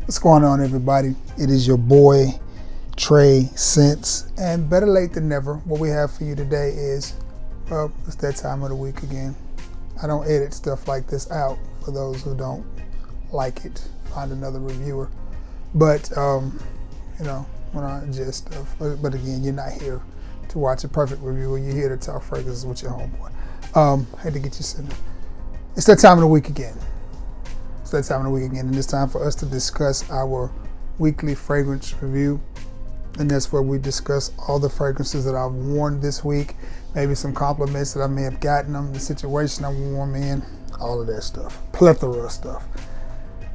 What's going on, everybody? It is your boy Trey Sense, and better late than never. What we have for you today is, well, it's that time of the week again. I don't edit stuff like this out for those who don't like it. Find another reviewer. But when I adjust stuff. But again, you're not here to watch a perfect reviewer. You're here to talk fragrances with your homeboy. Had to get you centered. It's that time of the week again. And it's time for us to discuss our weekly fragrance review. And that's where we discuss all the fragrances that I've worn this week, maybe some compliments that I may have gotten them, the situation I wore them in, all of that stuff, plethora of stuff.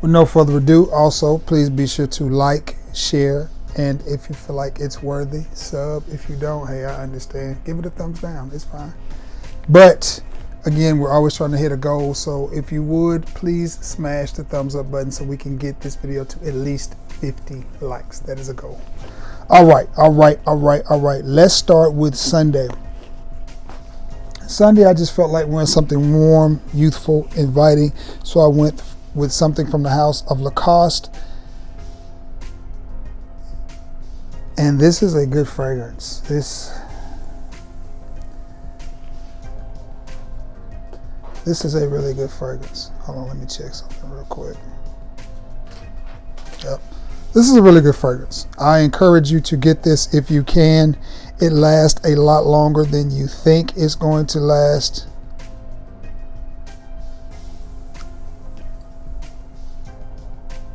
With no further ado, also, please be sure to like, share, and if you feel like it's worthy, sub. If you don't, hey, I understand. Give it a thumbs down, it's fine. But again, we're always trying to hit a goal, so if you would, please smash the thumbs up button so we can get this video to at least 50 likes. That is a goal. All right. Let's start with Sunday. Sunday, I just felt like wearing something warm, youthful, inviting, so I went with something from the house of Lacoste. And this is a good fragrance. This is a really good fragrance. Hold on, let me check something real quick. Yep. This is a really good fragrance. I encourage you to get this if you can. It lasts a lot longer than you think it's going to last.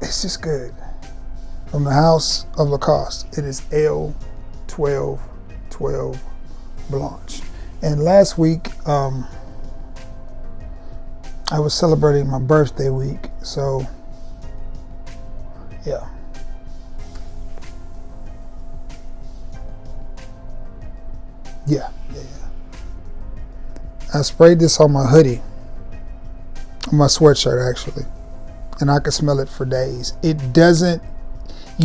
It's just good. From the house of Lacoste. It is L1212 Blanche. And last week, I was celebrating my birthday week, so yeah. I sprayed this on my hoodie, on my sweatshirt actually, and I could smell it for days. You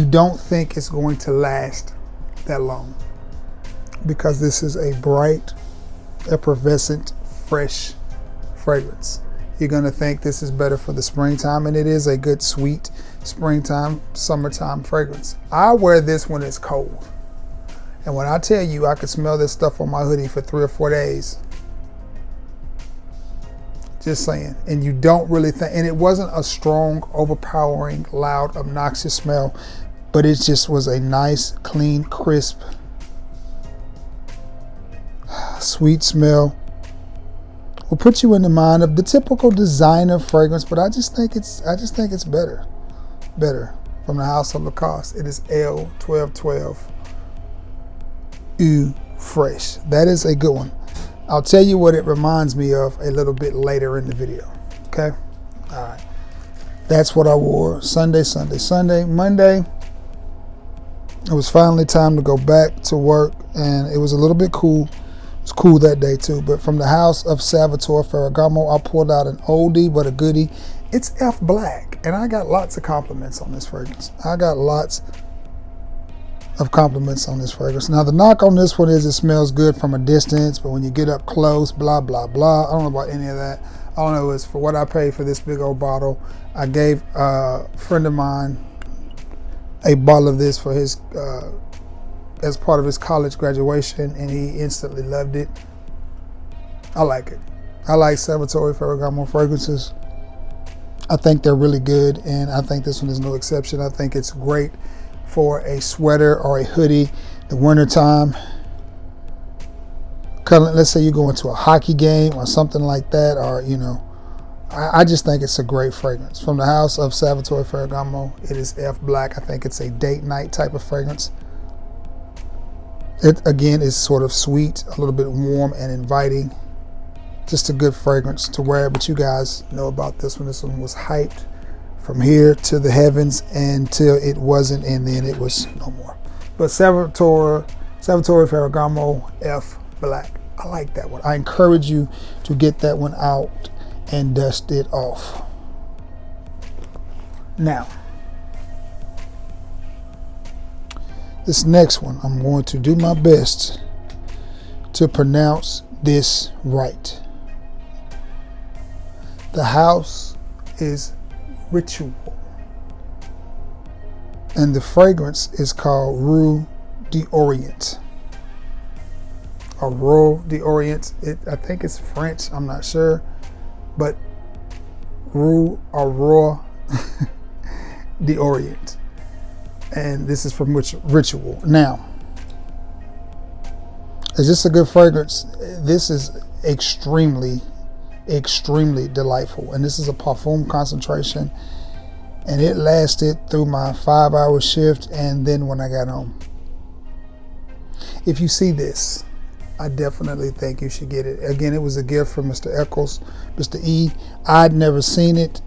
don't think it's going to last that long because this is a bright, effervescent, fresh fragrance. You're going to think this is better for the springtime, and it is a good, sweet springtime, summertime fragrance. I wear this when it's cold. And when I tell you I could smell this stuff on my hoodie for 3 or 4 days, just saying. And you don't really think, and it wasn't a strong, overpowering, loud, obnoxious smell, but it just was a nice, clean, crisp, sweet smell. Will put you in the mind of the typical designer fragrance, but I just think it's better. From the house of Lacoste. It is L1212 Eau Fresh. That is a good one. I'll tell you what it reminds me of a little bit later in the video. Okay? All right. That's what I wore Sunday. Monday, it was finally time to go back to work, and it was a little bit cool. It's cool that day too, but from the house of Salvatore Ferragamo, I pulled out an oldie but a goodie. It's F Black, and I got lots of compliments on this fragrance. Now, the knock on this one is it smells good from a distance, but when you get up close, blah, blah, blah. I don't know about any of that. All I know is for what I paid for this big old bottle, I gave a friend of mine a bottle of this for his as part of his college graduation, and he instantly loved it. I like it. I like Salvatore Ferragamo fragrances. I think they're really good, and I think this one is no exception. I think it's great for a sweater or a hoodie, the winter time. Let's say you're going to a hockey game or something like that, or I just think it's a great fragrance. From the house of Salvatore Ferragamo, it is F Black. I think it's a date night type of fragrance. It again is sort of sweet, a little bit warm and inviting. Just a good fragrance to wear, but you guys know about this one. This one was hyped from here to the heavens until it wasn't, and then it was no more. But Salvatore Ferragamo F Black, I like that one. I encourage you to get that one out and dust it off. Now, this next one, I'm going to do my best to pronounce this right. The house is Ritual. And the fragrance is called Rue d'Orient. Or Rue d'Orient. I think it's French, I'm not sure. But Rue d'Orient. And this is from Ritual. Now, is this a good fragrance? This is extremely delightful. And this is a parfum concentration. And it lasted through my 5-hour shift and then when I got home. If you see this, I definitely think you should get it. Again, it was a gift from Mr. Eccles, Mr. E. I'd never seen it.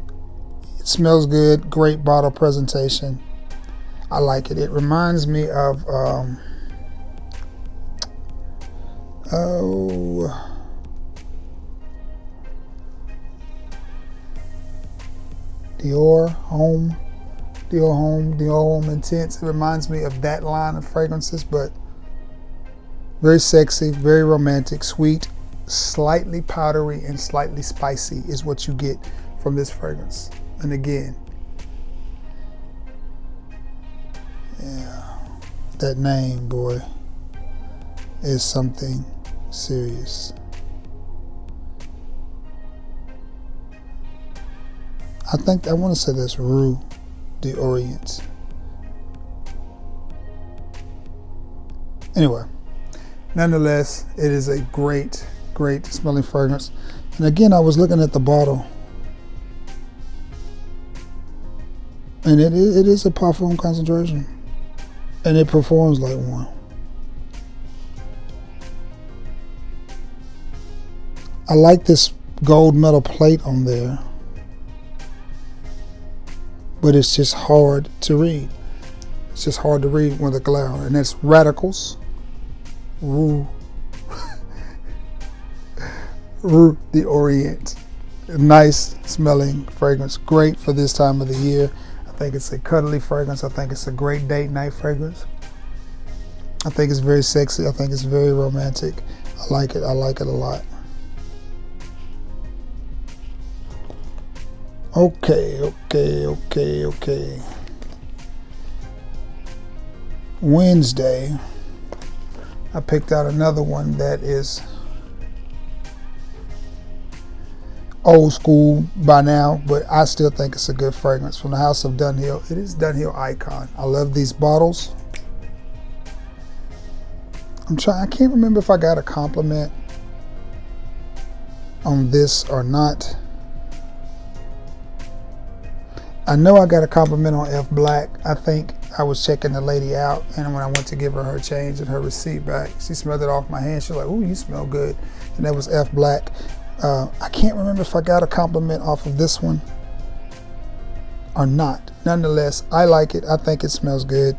It smells good. Great bottle presentation. I like it. It reminds me of Dior Homme Intense. It reminds me of that line of fragrances, but very sexy, very romantic, sweet, slightly powdery, and slightly spicy is what you get from this fragrance. And again, yeah, that name, boy, is something serious. I want to say that's Rue d'Orient. Anyway, nonetheless, it is a great smelling fragrance. And again, I was looking at the bottle, and it is a parfum concentration, and it performs like one. I like this gold metal plate on there, but it's just hard to read. It's just hard to read with a glare. And that's Radicals Rue d'Orient. Nice smelling fragrance. Great for this time of the year. I think it's a cuddly fragrance. I think it's a great date night fragrance. I think it's very sexy. I think it's very romantic. I like it. I like it a lot. Okay. Wednesday, I picked out another one that is old school by now, but I still think it's a good fragrance from the House of Dunhill. It is Dunhill Icon. I love these bottles. I can't remember if I got a compliment on this or not. I know I got a compliment on F Black. I think I was checking the lady out, and when I went to give her her change and her receipt back, she smelled it off my hand. She was like, "Ooh, you smell good." And that was F Black. I can't remember if I got a compliment off of this one or not. Nonetheless, I like it. I think it smells good.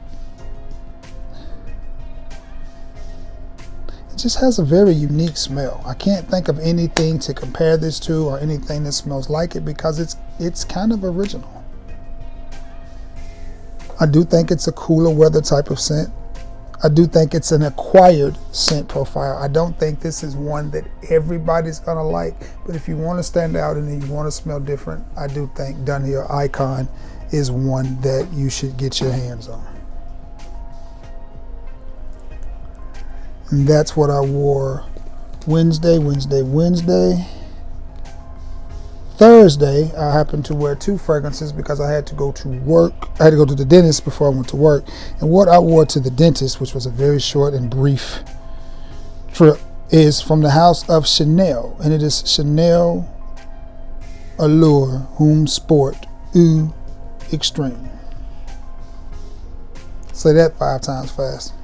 It just has a very unique smell. I can't think of anything to compare this to or anything that smells like it because it's kind of original. I do think it's a cooler weather type of scent. I do think it's an acquired scent profile. I don't think this is one that everybody's gonna like, but if you want to stand out and you want to smell different, I do think Dunhill Icon is one that you should get your hands on. And that's what I wore Wednesday. Thursday, I happened to wear two fragrances because I had to go to work. I had to go to the dentist before I went to work. And what I wore to the dentist, which was a very short and brief trip, is from the House of Chanel. And it is Chanel Allure Homme Sport Eau Extreme. Say that 5 times fast.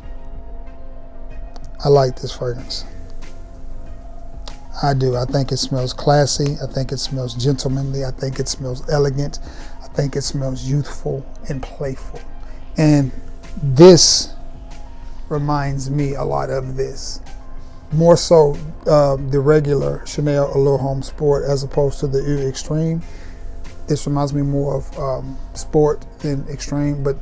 I like this fragrance. I do. I think it smells classy. I think it smells gentlemanly. I think it smells elegant. I think it smells youthful and playful. And this reminds me a lot of this. More so the regular Chanel Allure Homme Sport as opposed to the Eau Extreme. This reminds me more of sport than extreme, but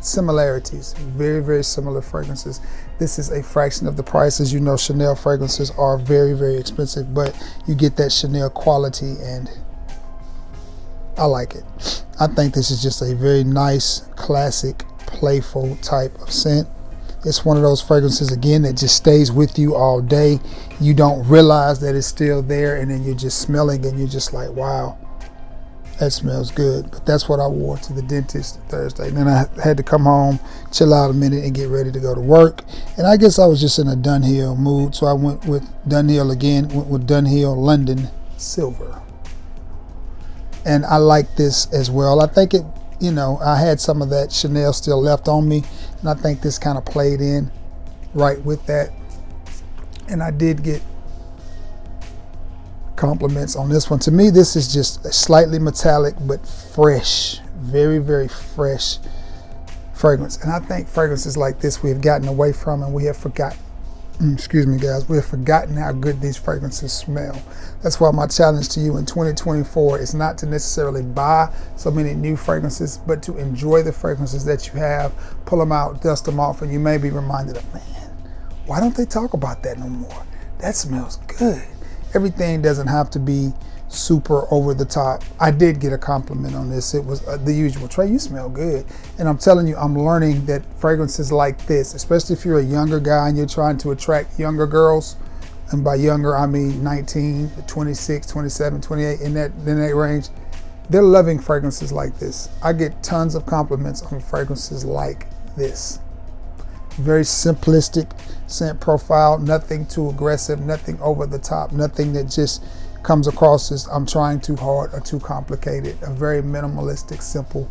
similarities. Very, very similar fragrances. This is a fraction of the price. As you know, Chanel fragrances are very, very expensive, but you get that Chanel quality, and I like it. I think this is just a very nice, classic playful type of scent. It's one of those fragrances, again, that just stays with you all day. You don't realize that it's still there, and then you're just smelling and you're just like, wow, that smells good. But that's what I wore to the dentist Thursday. And then I had to come home, chill out a minute, and get ready to go to work. And I guess I was just in a Dunhill mood, so I went with Dunhill again, went with Dunhill London Silver. And I like this as well. I think it, you know, I had some of that Chanel still left on me, and I think this kind of played in right with that. And I did get compliments on this one. To me, this is just a slightly metallic but fresh, very, very fresh fragrance. And I think fragrances like this we have gotten away from, and we have forgotten. Excuse me, guys. We have forgotten how good these fragrances smell. That's why my challenge to you in 2024 is not to necessarily buy so many new fragrances, but to enjoy the fragrances that you have, pull them out, dust them off, and you may be reminded of, man, why don't they talk about that no more? That smells good. Everything doesn't have to be super over the top. I did get a compliment on this. It was the usual, Trey, you smell good. And I'm telling you, I'm learning that fragrances like this, especially if you're a younger guy and you're trying to attract younger girls, and by younger I mean 19, 26, 27, 28, in that range, they're loving fragrances like this. I get tons of compliments on fragrances like this. Very simplistic scent profile, nothing too aggressive, nothing over the top, nothing that just comes across as I'm trying too hard or too complicated. A very minimalistic, simple,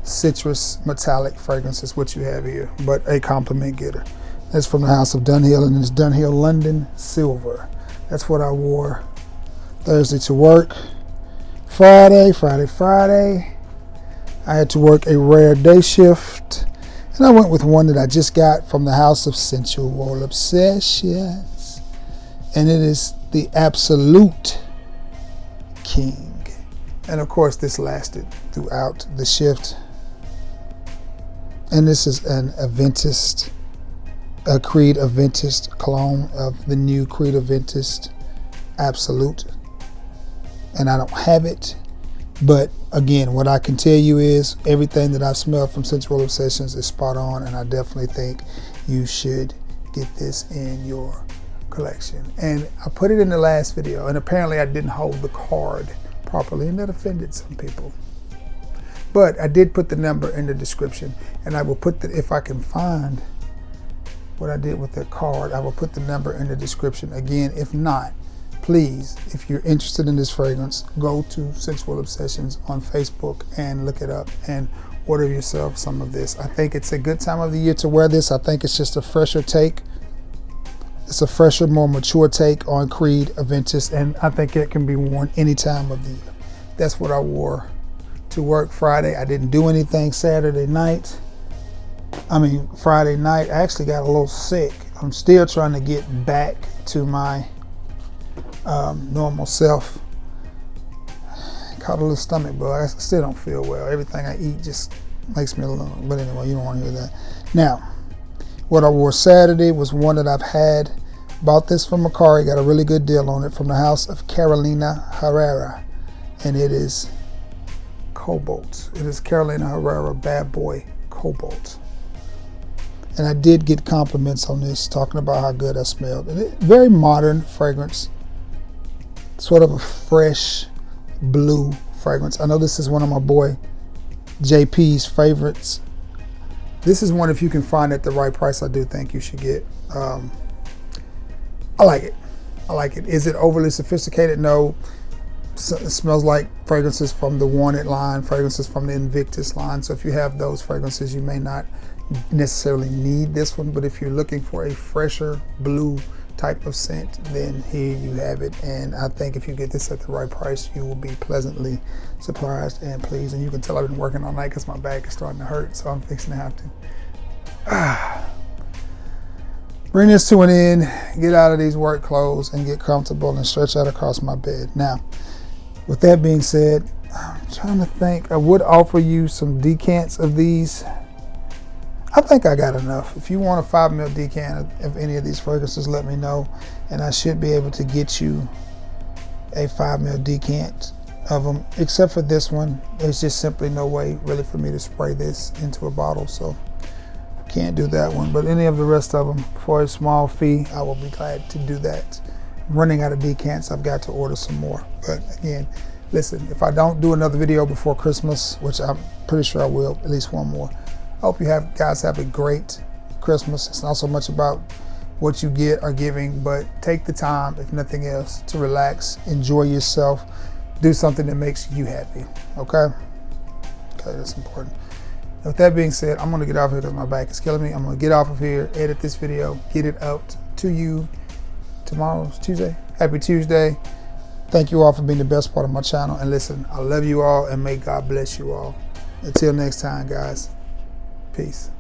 citrus, metallic fragrance is what you have here, but a compliment getter. That's from the house of Dunhill, and it's Dunhill London Silver. That's what I wore Thursday to work. Friday, I had to work a rare day shift, and I went with one that I just got from the house of Sensual Obsessions, and it is the Absolute King. And of course this lasted throughout the shift. And this is a Creed Aventus cologne of the new Creed Aventus Absolute. And I don't have it, but again, what I can tell you is everything that I've smelled from Sensual Obsessions is spot on, and I definitely think you should get this in your collection. And I put it in the last video, and apparently I didn't hold the card properly, and that offended some people. But I did put the number in the description, and I will put the, if I can find what I did with that card, I will put the number in the description again. If not, please, if you're interested in this fragrance, go to Sensual Obsessions on Facebook and look it up and order yourself some of this. I think it's a good time of the year to wear this. I think it's just a fresher take. It's a fresher, more mature take on Creed Aventus, and I think it can be worn any time of the year. That's what I wore to work Friday. I didn't do anything Friday night. I actually got a little sick. I'm still trying to get back to my normal self. Caught a little stomach bug. I still don't feel well. Everything I eat just makes me a little, but anyway, you don't want to hear that. Now, what I wore Saturday was one that I've had. Bought this from Macari, got a really good deal on it from the house of Carolina Herrera, and it is Cobalt. It is Carolina Herrera Bad Boy Cobalt. And I did get compliments on this, talking about how good I smelled. Very modern fragrance, sort of a fresh blue fragrance. I know this is one of my boy JP's favorites. This is one, if you can find at the right price, I do think you should get. I like it. I like it. Is it overly sophisticated? No. It smells like fragrances from the Wanted line, fragrances from the Invictus line. So if you have those fragrances, you may not necessarily need this one, but if you're looking for a fresher blue type of scent, then here you have it. And I think if you get this at the right price, you will be pleasantly surprised and pleased. And you can tell I've been working all night because my back is starting to hurt, so I'm fixing to have to bring this to an end, get out of these work clothes and get comfortable and stretch out across my bed. Now, with that being said, I'm trying to think. I would offer you some decants of these. I think I got enough. If you want a 5 ml decant of any of these fragrances, let me know, and I should be able to get you a 5 ml decant of them, except for this one. There's just simply no way really for me to spray this into a bottle, so can't do that one, but any of the rest of them for a small fee, I will be glad to do that. I'm running out of decants. I've got to order some more. But again, listen, if I don't do another video before Christmas, which I'm pretty sure I will, at least one more, I hope you guys have a great Christmas. It's not so much about what you get or giving, but take the time, if nothing else, to relax, enjoy yourself, do something that makes you happy, okay? Okay, that's important. And with that being said, I'm gonna get off here because my back is killing me. I'm gonna get off of here, edit this video, get it out to you. Tomorrow's Tuesday. Happy Tuesday. Thank you all for being the best part of my channel. And listen, I love you all and may God bless you all. Until next time, guys. Peace.